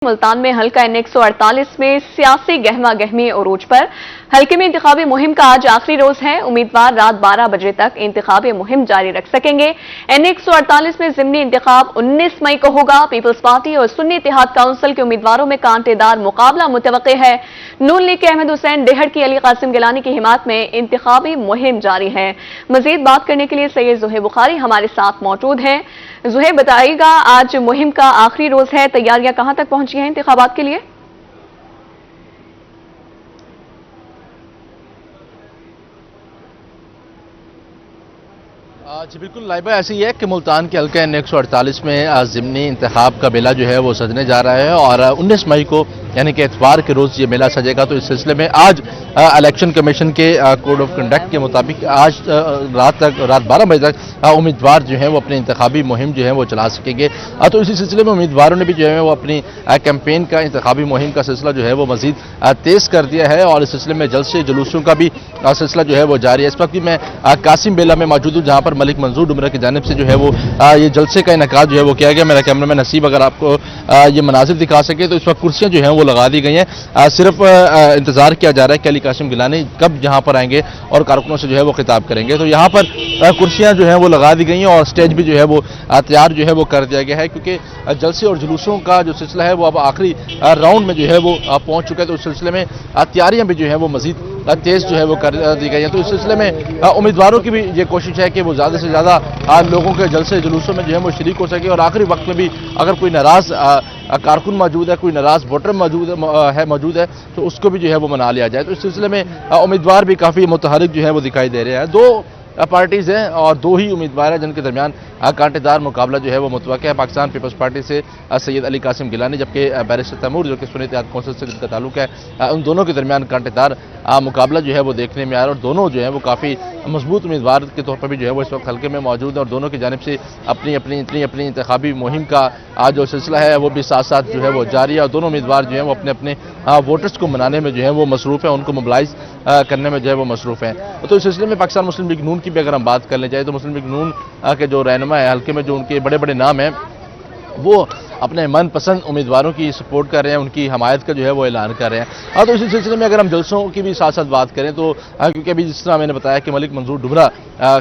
ملتان میں حلقہ N148 میں سیاسی گہما گہمی عروج پر حلقے میں انتخابی مہم کا آج آخری روز ہے۔ امیدوار رات 12 بجے تک انتخابی مہم جاری رکھ سکیں گے۔ N148 میں ضمنی انتخاب 19 مئی کو ہوگا۔ پیپلز پارٹی اور سنی اتحاد کونسل کے امیدواروں میں کانٹے دار مقابلہ متوقع ہے۔ نون لیگ کے احمد حسین ڈیہڑ کی علی قاسم گیلانی کی حمایت میں انتخابی مہم جاری ہے۔ مزید بات کرنے کے لیے سید زہیب بخاری ہمارے ساتھ موجود ہیں۔ زہیب بتائیے گا، آج مہم کا آخری روز ہے، تیاریاں کہاں تک پہنچی ہیں انتخابات کے لیے؟ جی بالکل لائبہ ایسی ہی ہے کہ ملتان کے حلقہ N148 میں ضمنی انتخاب کا میلہ جو ہے وہ سجنے جا رہا ہے اور 19 مئی کو یعنی کہ اتوار کے روز یہ میلہ سجے گا۔ تو اس سلسلے میں آج الیکشن کمیشن کے کوڈ آف کنڈکٹ کے مطابق آج رات 12 بجے تک امیدوار جو ہیں وہ اپنی انتخابی مہم جو ہے وہ چلا سکیں گے۔ تو اسی سلسلے میں امیدواروں نے بھی جو ہے وہ اپنی کیمپین کا انتخابی مہم کا سلسلہ جو ہے وہ مزید تیز کر دیا ہے اور اس سلسلے میں جلسے جلوسوں کا بھی سلسلہ جو ہے وہ جاری ہے۔ اس وقت بھی میں قاسم بیلہ میں موجود ہوں جہاں پر ملک منظور ڈمرہ کی جانب سے جو ہے وہ یہ جلسے کا انعقاد جو ہے وہ کیا گیا۔ میرا کیمرہ مین نصیب اگر آپ کو یہ مناظر دکھا سکے تو اس وقت کرسیاں جو ہیں وہ لگا دی گئی ہیں، صرف انتظار کیا جا رہا ہے کہ علی قاسم گیلانی کب یہاں پر آئیں گے اور کارکنوں سے جو ہے وہ خطاب کریں گے۔ تو یہاں پر کرسیاں جو ہیں وہ لگا دی گئی ہیں اور سٹیج بھی جو ہے وہ تیار جو ہے وہ کر دیا گیا ہے، کیونکہ جلسے اور جلوسوں کا جو سلسلہ ہے وہ اب آخری راؤنڈ میں جو ہے وہ پہنچ چکا ہے۔ تو اس سلسلے میں تیاریاں بھی جو ہیں وہ مزید تیز جو ہے وہ کر دی گئی ہیں۔ تو اس سلسلے میں امیدواروں کی بھی یہ کوشش ہے کہ وہ زیادہ سے زیادہ لوگوں کے جلسے جلوسوں میں جو ہے وہ شریک ہو سکے اور آخری وقت میں بھی اگر کوئی ناراض کارکن موجود ہے، کوئی ناراض ووٹر موجود ہے تو اس کو بھی جو ہے وہ منا لیا جائے۔ تو اس سلسلے میں امیدوار بھی کافی متحرک جو ہے وہ دکھائی دے رہے ہیں۔ دو پارٹیز ہیں اور دو ہی امیدوار ہیں جن کے درمیان کانٹے دار مقابلہ جو ہے وہ متوقع ہے۔ پاکستان پیپلز پارٹی سے سید علی قاسم گیلانی، جبکہ بیرسٹر تیمور جو کہ سنی اتحاد کونسل سے جن کا تعلق ہے، ان دونوں کے درمیان کانٹے دار مقابلہ جو ہے وہ دیکھنے میں آ رہا ہے اور دونوں جو ہیں وہ کافی مضبوط امیدوار کے طور پر بھی جو ہے وہ اس وقت حلقے میں موجود ہیں اور دونوں کی جانب سے اپنی انتخابی مہم کا جو سلسلہ ہے وہ بھی ساتھ ساتھ جو ہے وہ جاری ہے اور دونوں امیدوار جو ہیں وہ اپنے ووٹرز کو منانے میں جو ہے وہ مصروف ہیں، ان کو موبلائز کرنے میں جو ہے وہ مصروف ہیں۔ تو اس سلسلے میں پاکستان مسلم لیگ نون کی بھی اگر ہم بات کرنے جائیں تو مسلم لیگ نون کے جو رہنما ہے حلقے میں، جو ان کے بڑے بڑے نام ہیں، وہ اپنے من پسند امیدواروں کی سپورٹ کر رہے ہیں، ان کی حمایت کا جو ہے وہ اعلان کر رہے ہیں۔ اور تو اسی سلسلے میں اگر ہم جلسوں کی بھی ساتھ ساتھ بات کریں تو کیونکہ ابھی جس طرح میں نے بتایا کہ ملک منظور ڈمرہ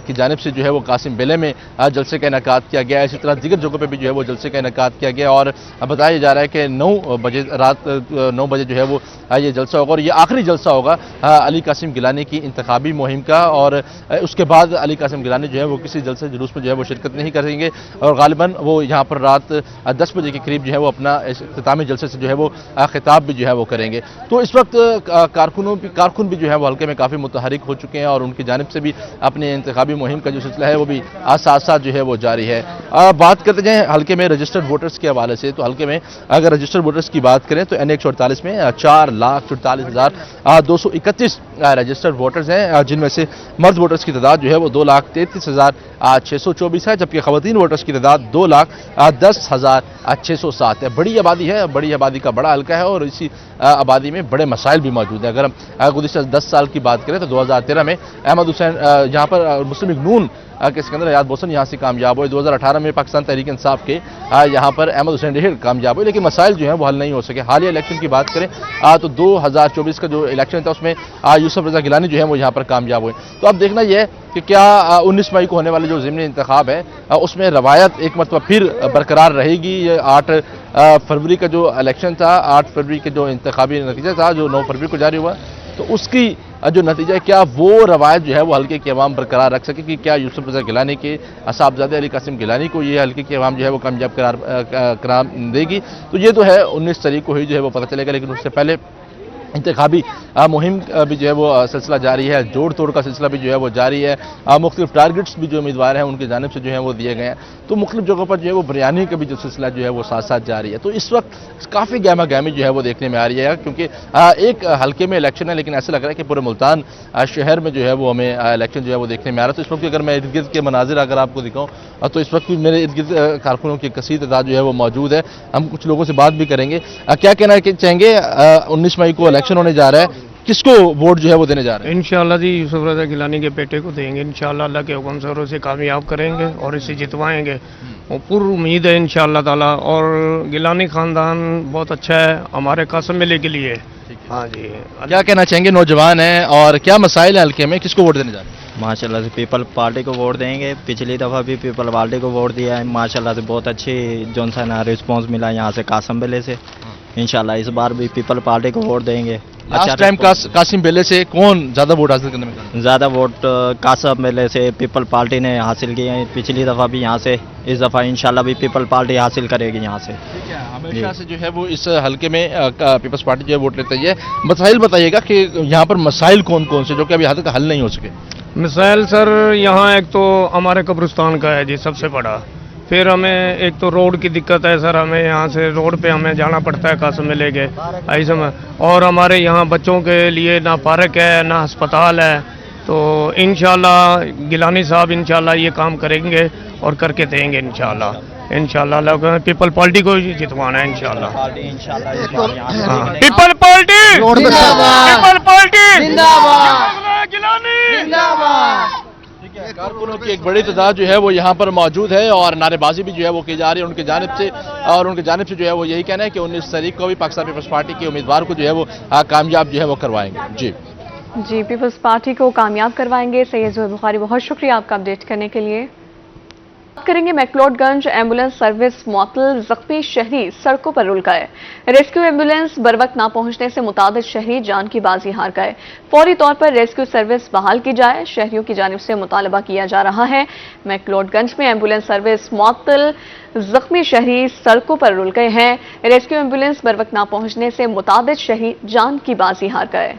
کی جانب سے جو ہے وہ قاسم بیلے میں جلسے کا انعقاد کیا گیا ہے، اسی طرح دیگر جگہوں پہ بھی جو ہے وہ جلسے کا انعقاد کیا گیا اور بتایا جا رہا ہے کہ رات 9 بجے جو ہے وہ یہ جلسہ ہوگا اور یہ آخری جلسہ ہوگا علی قاسم گیلانی کی انتخابی مہم کا اور اس کے بعد علی قاسم گیلانی جو ہے وہ کسی جلسے جلوس میں جو ہے وہ شرکت نہیں کریں گے اور غالباً وہ یہاں پر رات 10 بجے کے قریب جو ہے وہ اپنا اختتامی جلسے سے جو ہے وہ خطاب بھی جو ہے وہ کریں گے۔ تو اس وقت کارکن بھی جو ہے وہ حلقے میں کافی متحرک ہو چکے ہیں اور ان کی جانب سے بھی اپنے انتخابی مہم کا جو سلسلہ ہے وہ بھی ساتھ ساتھ جو ہے وہ جاری ہے۔ بات کرتے جائیں حلقے میں رجسٹرڈ ووٹرز کے حوالے سے، تو حلقے میں اگر رجسٹرڈ ووٹرز کی بات کریں تو N148 میں 4,44,231 رجسٹرڈ ووٹرز ہیں، جن میں سے مرد ووٹرز کی تعداد جو ہے وہ 2,33,624 ہے، جبکہ خواتین ووٹرز کی تعداد 2,10,607 ہے۔ بڑی آبادی ہے، بڑی آبادی کا بڑا حلقہ ہے اور اسی آبادی میں بڑے مسائل بھی موجود ہیں۔ اگر ہم گزشتہ 10 سال کی بات کریں تو 2013 میں احمد حسین یہاں پر مسلم لیگ نون کے سکندر حیات بوسن یہاں سے کامیاب ہوئے، 2018 میں پاکستان تحریک انصاف کے یہاں پر احمد حسین ڈیہڑ کامیاب ہوئے، لیکن مسائل جو ہیں وہ حل نہیں ہو سکے۔ حالیہ الیکشن کی بات کریں تو 2024 کا جو الیکشن تھا اس میں یوسف رضا گیلانی جو ہے وہ یہاں پر کامیاب ہوئے۔ تو اب دیکھنا یہ ہے کہ کیا 19 مئی کو ہونے والے جو ضمنی انتخاب ہے اس میں روایت ایک مرتبہ پھر برقرار رہے گی۔ یہ 8 فروری کا جو الیکشن تھا، 8 فروری کے جو انتخابی نتیجہ تھا جو 9 فروری کو جاری ہوا، تو اس کی جو نتیجہ ہے کیا وہ روایت جو ہے وہ حلقے کی عوام برقرار رکھ سکے کہ کیا یوسف رضا گیلانی کے صاحبزادے علی قاسم گیلانی کو یہ حلقے کی عوام جو ہے وہ کامیاب قرار دے گی؟ تو یہ تو ہے 19 تاریخ کو ہی جو ہے وہ پتہ چلے گا، لیکن اس سے پہلے انتخابی مہم بھی جو ہے وہ سلسلہ جاری ہے، جوڑ توڑ کا سلسلہ بھی جو ہے وہ جاری ہے، مختلف ٹارگٹس بھی جو امیدوار ہیں ان کی جانب سے جو ہیں وہ دیے گئے ہیں، تو مختلف جگہوں پر جو ہے وہ بریانی کا بھی جو سلسلہ جو ہے وہ ساتھ ساتھ جاری ہے۔ تو اس وقت کافی گہما گہمی جو ہے وہ دیکھنے میں آ رہی ہے، کیونکہ ایک حلقے میں الیکشن ہے لیکن ایسا لگ رہا ہے کہ پورے ملتان شہر میں جو ہے وہ ہمیں الیکشن جو ہے وہ دیکھنے میں آ رہا ہے۔ تو اس وقت اگر میں ارد گرد کے مناظر اگر آپ کو دکھاؤں تو اس وقت بھی میرے ارد گرد کارکنوں کی کثیر تعداد جو ہے وہ موجود ہے، ہم کچھ لوگوں سے بات بھی کریں گے۔ کیا کہنا چاہیں گے، 19 مئی کو الیکشن ہونے جا رہا ہے، کس کو ووٹ جو ہے وہ دینے جا رہے ہیں؟ इंशाल्लाह जी यूसुफ रज़ा गिलानी के बेटे को देंगे इंशाल्लाह, अल्लाह के हुक्म से, और उसे कामयाब करेंगे और इसे जितवाएंगे, और पूरी उम्मीद है इंशाल्लाह ताला। और गिलानी खानदान बहुत अच्छा है हमारे कासम मिले के लिए। हाँ जी, क्या कहना चाहेंगे, नौजवान हैं और क्या मसाइल है हल्के में, किसको वोट देने जा रहे हैं? माशाल्लाह से पीपल पार्टी को वोट देंगे। पिछली दफ़ा भी पीपल पार्टी को वोट दिया है, माशाल्लाह से बहुत अच्छी जौन सा ना रिस्पॉन्स मिला यहाँ से कासम बेले से। इंशाल्लाह इस बार भी पीपल पार्टी को वोट देंगे। लास्ट टाइम कासिम बेले से कौन ज्यादा वोट हासिल करने में कामयाब? ज़्यादा वोट कासम बेले से पीपल पार्टी ने हासिल किए हैं, पिछली दफ़ा भी यहाँ से, इस दफ़ा इंशाल्लाह भी पीपल पार्टी हासिल करेगी यहाँ से। ठीक है, हमेशा से जो है वो इस हल्के में पीपल्स पार्टी जो है वोट लेती है। मसाइल बताइएगा कि यहाँ पर मसाइल कौन कौन से जो कि अभी हाल तक हल नहीं हो सके? मिसाइल सर यहाँ एक तो हमारे कब्रिस्तान का है जी सबसे बड़ा, फिर हमें एक तो रोड की दिक्कत है सर, हमें यहाँ से रोड पे हमें जाना पड़ता है कासम में लेके ऐसे में, और हमारे यहाँ बच्चों के लिए ना पार्क है ना अस्पताल है। तो इंशाल्लाह गिलानी साहब इंशाल्लाह ये काम करेंगे और करके देंगे इंशाल्लाह। इंशाल्लाह पीपल पार्टी को जितवाना है इंशाल्लाह। पीपल पार्टी पीपल पार्टी कारकुनों की एक बड़ी तादाद जो है वो यहाँ पर मौजूद है और नारेबाजी भी जो है वो की जा रही है उनकी जानिब से, और उनकी जानिब से जो है वो यही कहना है कि 19 तारीख को भी पाकिस्तान पीपल्स पार्टी के उम्मीदवार को जो है वो कामयाब जो है वो करवाएंगे। जी पीपल्स पार्टी को कामयाब करवाएंगे। सैयद ज़ोहैब बुखारी, बहुत शुक्रिया आपका अपडेट करने के लिए। बात करेंगे मैक्लोडगंज एम्बुलेंस सर्विस मुअत्तल, जख्मी शहरी सड़कों पर रुल गए। रेस्क्यू एम्बुलेंस बरवक्त ना पहुंचने से मुताबिक शहरी जान की बाजी हार गए। फौरी तौर पर रेस्क्यू सर्विस बहाल की जाए, शहरियों की जानिब से मुतालबा किया जा रहा है। मैक्लोडगंज में एम्बुलेंस सर्विस मुअत्तल, जख्मी शहरी सड़कों पर रुल गए हैं। रेस्क्यू एम्बुलेंस बरवक्त ना पहुंचने से मुताबिक शहरी जान की बाजी हार गए।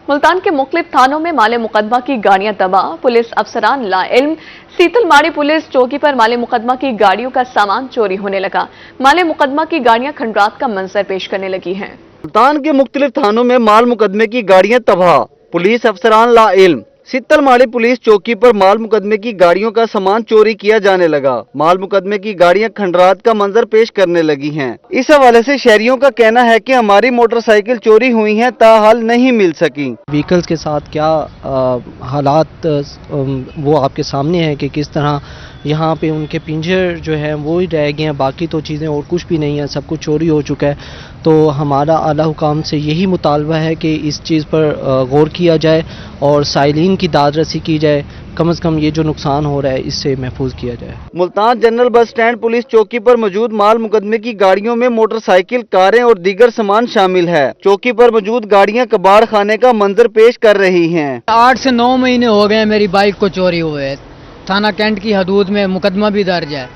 मुल्तान के मुख्तलिफ थानों में माले मुकदमा की गाड़ियां तबाह, पुलिस अफसरान लाइल्म। सीतलमाड़ी पुलिस चौकी पर माले मुकदमा की गाड़ियों का सामान चोरी होने लगा। माले मुकदमा की गाड़ियां खंडरात का मंजर पेश करने लगी हैं। मुल्तान के मुख्तलिफ थानों में माल मुकदमे की गाड़ियां तबाह, पुलिस अफसरान लाइल्म। सीतलमाड़ी पुलिस चौकी पर माल मुकदमे की गाड़ियों का सामान चोरी किया जाने लगा। माल मुकदमे की गाड़ियां खंडरात का मंजर पेश करने लगी हैं। इस हवाले से शहरियों का कहना है कि हमारी मोटरसाइकिल चोरी हुई हैं, ताहाल नहीं मिल सकी। व्हीकल्स के साथ क्या हालात वो आपके सामने है कि किस तरह यहाँ पे उनके पिंजर जो है वो ही रह गए हैं, बाकी तो चीज़ें और कुछ भी नहीं है, सब कुछ चोरी हो चुका है। तो हमारा आला हुकाम से यही मुतालबा है कि इस चीज़ पर गौर किया जाए और साइलिन की दाद रसी की जाए, कम से कम ये जो नुकसान हो रहा है इससे महफूज किया जाए। Multan general bus stand police चौकी पर मौजूद माल मुकदमे की गाड़ियों में मोटरसाइकिल, कारें और दीगर सामान शामिल है। चौकी पर मौजूद गाड़ियां कबाड़ खाने का मंजर पेश कर रही हैं। 8 से 9 महीने हो गए मेरी बाइक को चोरी हुए। थाना कैंट की हदूद में मुकदमा भी दर्ज है।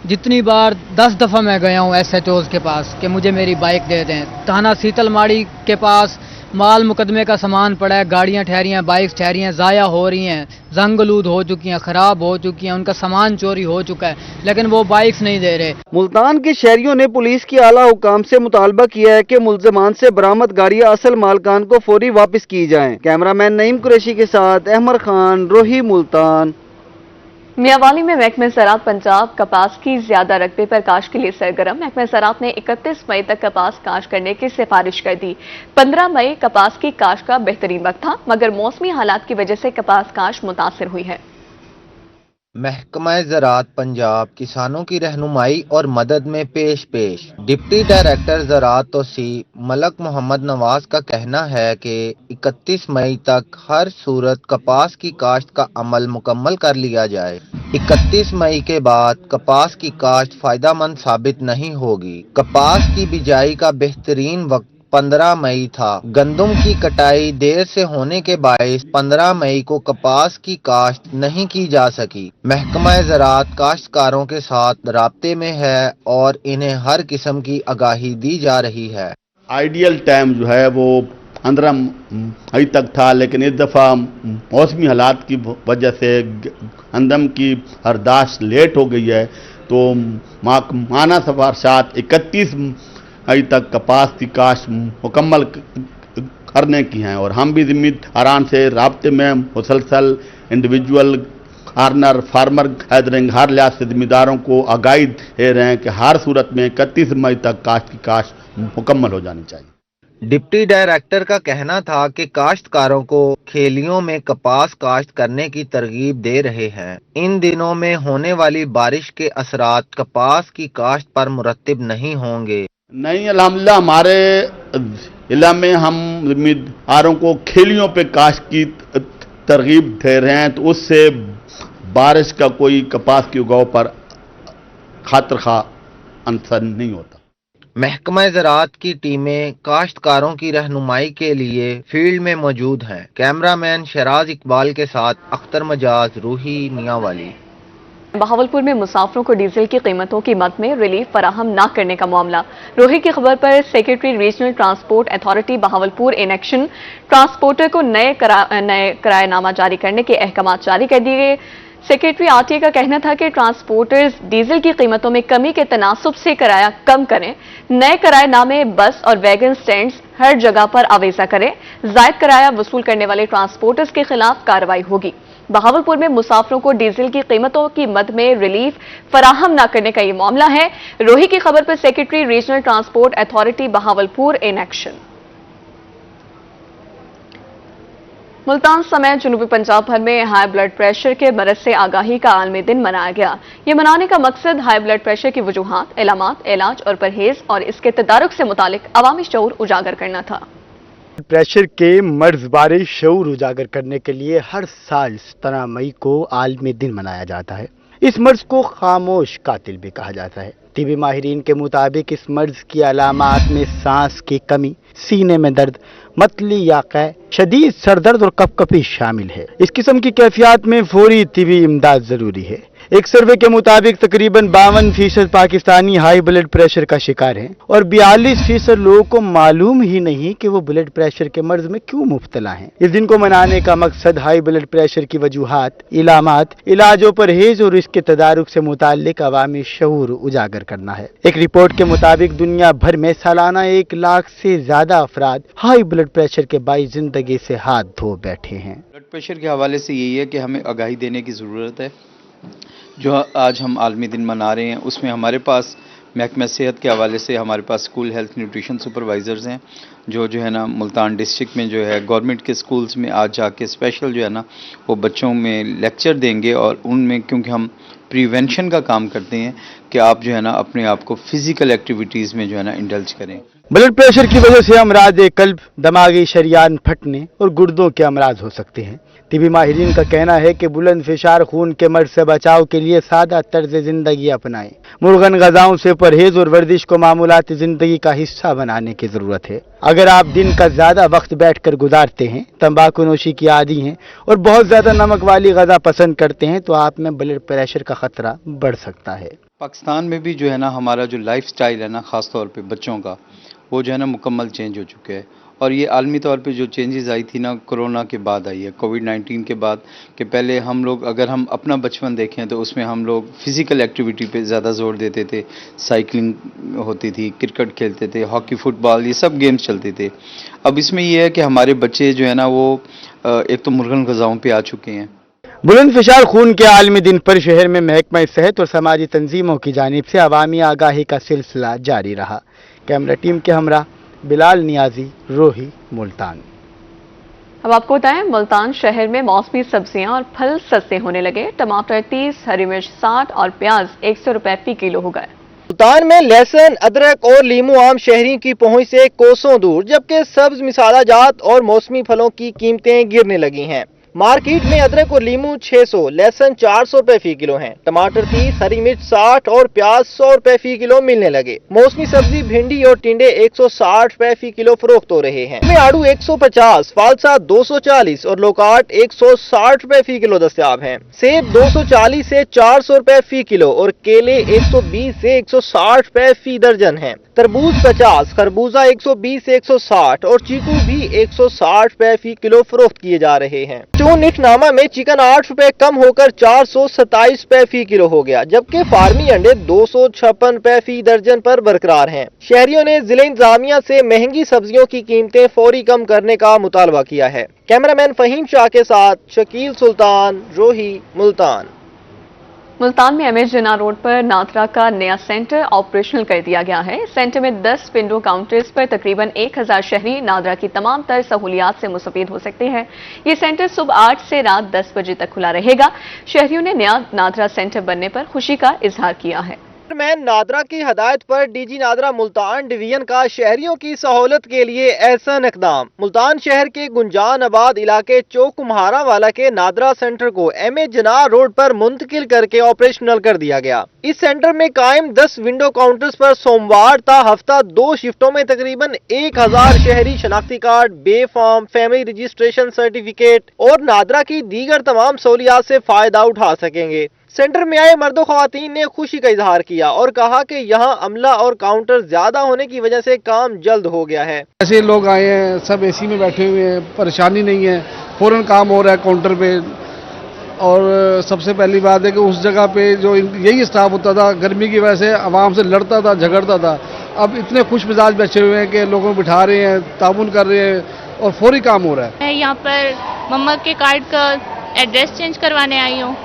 जितनी बार 10 दफ़ा मैं गया हूँ SHOs के पास कि मुझे मेरी बाइक दे दें। थाना सीतलमाड़ी के पास माल मुकदमे का सामान पड़ा है, गाड़ियाँ ठहरी हैं, बाइक्स ठहरी हैं, ज़ाया हो रही हैं, जंगलूद हो चुकी हैं, ख़राब हो चुकी हैं, उनका सामान चोरी हो चुका है, लेकिन वो बाइक्स नहीं दे रहे। मुल्तान के शहरियों ने पुलिस की आला हुकाम से मुतालबा किया है कि मुल्ज़मान से बरामद गाड़ियाँ असल मालकान को फौरी वापस की जाएं। कैमरामैन नईम कुरैशी के साथ अहमद खान, रोही, मुल्तान। मियावाली में महकमे ज़राअत पंजाब कपास की ज्यादा रकबे पर काश्त के लिए सरगर्म। महकमे ज़राअत ने 31 मई तक कपास काश्त करने की सिफारिश कर दी। 15 मई कपास की काश्त का बेहतरीन वक्त था, मगर मौसमी हालात की वजह से कपास काश्त मुतासिर हुई है। महकमा ज़राअत पंजाब किसानों की रहनुमाई और मदद में पेश डिप्टी डायरेक्टर ज़राअत तोसी मलक मोहम्मद नवाज का कहना है कि 31 मई तक हर सूरत कपास की काश्त का अमल मुकम्मल कर लिया जाए। 31 मई के बाद कपास की काश्त फायदामंद साबित नहीं होगी। कपास की बिजाई का बेहतरीन वक्त 15 मई था। गंदम की कटाई देर से होने के बायस 15 मई को कपास की काश्त नहीं की जा सकी। महकमा ज़राअत काश्तकारों के साथ राब्ते में है और इन्हें हर किस्म की आगाही दी जा रही है। आइडियल टाइम जो है वो 15 मई तक था, लेकिन इस दफ़ा मौसमी हालात की वजह से गंदम की बर्दाश्त लेट हो गई है, तो माना सफारशात 31 मई तक कपास की काश्त मुकम्मल करने की हैं और हम भी ज़िम्मेदारान से राब्ते में मुसलसल इंडिविजुअल आर्नर फार्मर गैदरिंग हर लिहाज से जिम्मेदारों को आगाही दे रहे हैं कि हर सूरत में 31 मई तक काश्त की काश्त मुकम्मल हो जानी चाहिए। डिप्टी डायरेक्टर का कहना था कि काश्तकारों को खेलियों में कपास काश्त करने की तरगीब दे रहे हैं। इन दिनों में होने वाली बारिश के असरात कपास की काश्त पर मुरत्तिब नहीं होंगे। नहीं, अल्हम्दुलिल्लाह हमारे जिला में हम जिम्मेदारों को खेलियों पे काश्त की तरगीब दे रहे हैं, तो उससे बारिश का कोई कपास के उगाव पर खातिर खा अंतर नहीं होता। महकमा ज़राअत की टीमें काश्तकारों की रहनुमाई के लिए फील्ड में मौजूद हैं। कैमरामैन शराज इकबाल के साथ अख्तर मजाज, रूही मियांवाली। बहावलपुर में मुसाफिरों को डीजल की कीमतों की मद में रिलीफ फराहम न करने का मामला। रोही की खबर पर secretary regional transport authority Bahawalpur in action. Transporter को नए किरायानामा जारी करने के अहकाम जारी कर दिए गए। सेक्रेटरी आरटीए का कहना था कि ट्रांसपोर्टर्स डीजल की कीमतों में कमी के तनासुब से किराया कम करें, नए किरायानामे बस और वैगन स्टैंड्स हर जगह पर आवेजा करें, जायद किराया वसूल करने वाले ट्रांसपोर्टर्स के खिलाफ कार्रवाई होगी। बहावलपुर में मुसाफिरों को डीजल की कीमतों की मद में रिलीफ फराहम न करने का ये मामला है। रोही की खबर पर secretary regional transport authority Bahawalpur in action. Multan समेत जनूबी पंजाब भर में हाई ब्लड प्रेशर के मरज से आगाही का आलमी दिन मनाया गया। ये मनाने का मकसद हाई ब्लड प्रेशर की वजूहात, इलामात, इलाज और परहेज और इसके तदारुक से मुतालिक अवामी शऊर उजागर करना था। प्रेशर के मर्ज बारे शऊर उजागर करने के लिए हर साल 17 मई को आलमी दिन मनाया जाता है। इस मर्ज को खामोश कातिल भी कहा जाता है। टीबी माहिरीन के मुताबिक इस मर्ज की अलामात में सांस की कमी, सीने में दर्द, मतली या कै, शदीद सरदर्द और कपकपी शामिल है। इस किस्म की कैफियत में फौरी तिबी इमदाद जरूरी है। एक सर्वे के मुताबिक तकरीबन 52% पाकिस्तानी हाई ब्लड प्रेशर का शिकार हैं और 42% लोगों को मालूम ही नहीं कि वो ब्लड प्रेशर के मर्ज में क्यों मुब्तला हैं। इस दिन को मनाने का मकसद हाई ब्लड प्रेशर की वजूहात, इलामात, इलाजों, परहेज और इसके तदारुक से मुताल्लिक अवामी शऊर उजागर करना है। एक रिपोर्ट के मुताबिक दुनिया भर में सालाना 1 लाख से ज्यादा अफराद हाई ब्लड प्रेशर के बाइस जिंदगी से हाथ धो बैठे हैं। ब्लड प्रेशर के हवाले से यही है कि हमें आगाही देने की ज़रूरत है। जो आज हम आलमी दिन मना रहे हैं उसमें हमारे पास महकमा सेहत के हवाले से हमारे पास स्कूल हेल्थ न्यूट्रिशन सुपरवाइज़र्स हैं जो है ना मुल्तान डिस्ट्रिक्ट में जो है गवर्नमेंट के स्कूल्स में आज जाके स्पेशल जो है ना वो बच्चों में लेक्चर देंगे और उनमें क्योंकि हम प्रिवेंशन का काम करते हैं कि आप जो है ना अपने आप को फिजिकल एक्टिविटीज़ में जो है ना इंडल्ज करें। ब्लड प्रेशर की वजह से अमराज कल्ब, दिमागी शरियान फटने और गुर्दों के अमराज हो सकते हैं। तिबी माहिरीन का कहना है कि बुलंद फिशार खून के मर्ज से बचाव के लिए सादा तर्ज जिंदगी अपनाएं, मुर्गन गजाओं से परहेज और वर्जिश को मामूलाती जिंदगी का हिस्सा बनाने की जरूरत है। अगर आप दिन का ज्यादा वक्त बैठकर गुजारते हैं, तंबाकू नोशी की आदी हैं और बहुत ज्यादा नमक वाली गजा पसंद करते हैं तो आप में ब्लड प्रेशर का खतरा बढ़ सकता है। पाकिस्तान में भी जो है ना हमारा जो लाइफ स्टाइल है ना ख़ास तौर पे बच्चों का वो जो है ना मुकम्मल चेंज हो चुके हैं और ये आलमी तौर पे जो चेंजेस आई थी ना कोरोना के बाद आई है, कोविड-19 के बाद। कि पहले हम लोग अगर हम अपना बचपन देखें तो उसमें हम लोग फिज़िकल एक्टिविटी पे ज़्यादा जोर देते थे, साइकिलिंग होती थी, क्रिकेट खेलते थे, हॉकी, फुटबॉल, ये सब गेम्स चलते थे। अब इसमें ये है कि हमारे बच्चे जो है ना वो एक तो मुर्गन ग़िज़ाओं पे आ चुके हैं। बुलंद फिशार खून के आलमी दिन पर शहर में महकमा सेहत और समाजी तंजीमों की जानिब से अवामी आगाही का सिलसिला जारी रहा। कैमरा टीम के हमरा बिलाल नियाजी, रोही, मुल्तान। अब आपको बताएं, मुल्तान शहर में मौसमी सब्जियां और फल सस्ते होने लगे। टमाटर 30, हरी मिर्च 60 और प्याज 100 रुपए फी किलो हो गए। मुल्तान में लहसुन, अदरक और लीमू आम शहरी की पहुंच से कोसों दूर, जबकि सब्ज मिसाला जात और मौसमी फलों की कीमतें गिरने लगी हैं। मार्केट में अदरक और लीमू 600, लहसुन 400 रुपए फी किलो हैं, टमाटर 30, हरी मिर्च 60 और प्याज 100 रुपए फी किलो मिलने लगे। मौसमी सब्जी भिंडी और टिंडे 160 रुपए फी किलो फरोख्त हो रहे हैं। में आड़ू 150, फालसा 240 और लोकाट 160 रुपए फी किलो दस्तयाब हैं। सेब 240 से 400 रुपए फी किलो और केले 120 से 160 रुपए फी दर्जन हैं। तरबूज 50, खरबूजा 120 से 160 और चीकू भी 160 रुपए फी किलो फरोख्त किए जा रहे हैं। यूनिटनामा में चिकन 8 रुपए कम होकर 427 रुपए फी किलो हो गया, जबकि फार्मी अंडे 256 रुपए फी दर्जन पर बरकरार हैं। शहरियों ने जिला इंतजामिया से महंगी सब्जियों की कीमतें फौरी कम करने का मुतालबा किया है। कैमरामैन फहीम शाह के साथ शकील सुल्तान, रोही, मुल्तान। मुल्तान में एमएच जिना रोड पर नाथरा का नया सेंटर ऑपरेशनल कर दिया गया है। सेंटर में 10 विंडो काउंटर्स पर तकरीबन 1000 शहरी नादरा की तमाम तर सहूलियात से मुस्तफीद हो सकते हैं। ये सेंटर सुबह 8 से रात 10 बजे तक खुला रहेगा। शहरियों ने नया नादरा सेंटर बनने पर खुशी का इजहार किया है। चेयरमैन नादरा की हदायत पर डीजी नादरा मुल्तान डिवीजन का शहरियों की सहूलत के लिए एहसन इकदाम। मुल्तान शहर के गुंजान आबाद इलाके चौक कुम्हारा वाला के नादरा सेंटर को एमए जना रोड पर मुंतकिल करके ऑपरेशनल कर दिया गया। इस सेंटर में कायम 10 विंडो काउंटर्स पर सोमवार ता हफ्ता 2 शिफ्टों में तकरीबन 1000 शहरी शनाख्ती card, B form, family registration certificate और नादरा की दीगर तमाम सहूलियात से फायदा उठा सकेंगे। सेंटर में आए मर्दों ख्वातीन ने खुशी का इजहार किया और कहा कि यहाँ अमला और काउंटर ज्यादा होने की वजह से काम जल्द हो गया है। ऐसे लोग आए हैं, सब एसी में बैठे हुए हैं, परेशानी नहीं है, फौरन काम हो रहा है काउंटर पे। और सबसे पहली बात है कि उस जगह पे जो यही स्टाफ होता था, गर्मी की वजह से आवाम से लड़ता था, झगड़ता था, अब इतने खुश मिजाज बैठे हुए हैं कि लोगों को बिठा रहे हैं, ताउन कर रहे हैं और फौरी काम हो रहा है। मैं यहाँ पर मम्मा के कार्ड का एड्रेस चेंज करवाने आई हूँ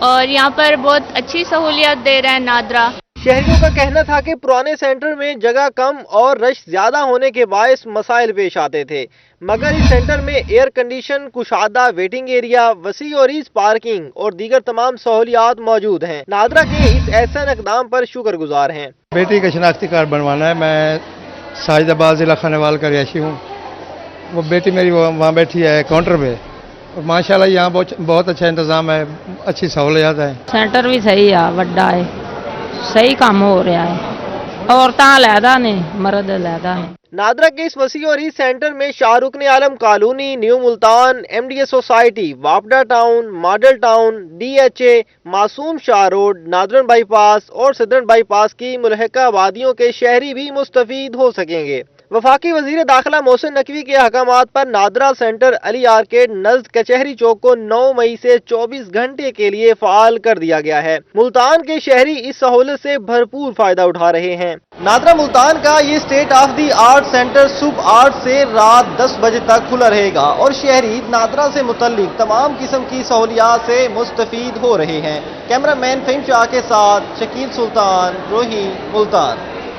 और यहाँ पर बहुत अच्छी सहूलियत दे रहा है नादरा। शहरियों का कहना था कि पुराने सेंटर में जगह कम और रश ज्यादा होने के बायस मसाइल पेश आते थे, मगर इस सेंटर में एयर कंडीशन, कुशादा वेटिंग एरिया, वसी और ईज पार्किंग और दीगर तमाम सहूलियात मौजूद हैं। नादरा के इस ऐसे इकदाम पर शुक्रगुजार हैं। बेटी का शनाख्ती कार्ड बनवाना है। मैं साजिदाबाद जिला खानेवाल का रिहायशी हूँ। वो बेटी मेरी वहाँ बैठी है काउंटर पे और माशाल्लाह यहाँ बहुत अच्छा इंतजाम है, अच्छी सहूलियत है। सेंटर भी सही है, वड्डा है, सही काम हो रहा है। औरतां लैदा ने, मर्द लैदा है। नादरा के इस वसी और इस सेंटर में शाहरुख ने Alam colony, new Multan, MDA society, वापडा town, model town, DHA, Masoom Shah road, northern bypass और सदरन बाईपास की मुल्हिका आबादियों के शहरी भी मुस्तफीद हो सकेंगे। वफाकी वजीर दाखिला मोहसिन नकवी के अहकामात पर नादरा सेंटर अली आर्केड नज़द कचहरी चौक को 9 मई से 24 घंटे के लिए फाल कर दिया गया है। मुल्तान के शहरी इस सहूलत से भरपूर फायदा उठा रहे हैं। नादरा मुल्तान का ये state of the art centre सुबह 8 से रात 10 बजे तक खुला रहेगा और शहरी नादरा से मुतल्लिक तमाम किस्म की सहूलियात से मुस्तफीद हो रहे हैं। कैमरामैन फहीम शाह के साथ शकील सुल्तान, रोही, मुल्तान।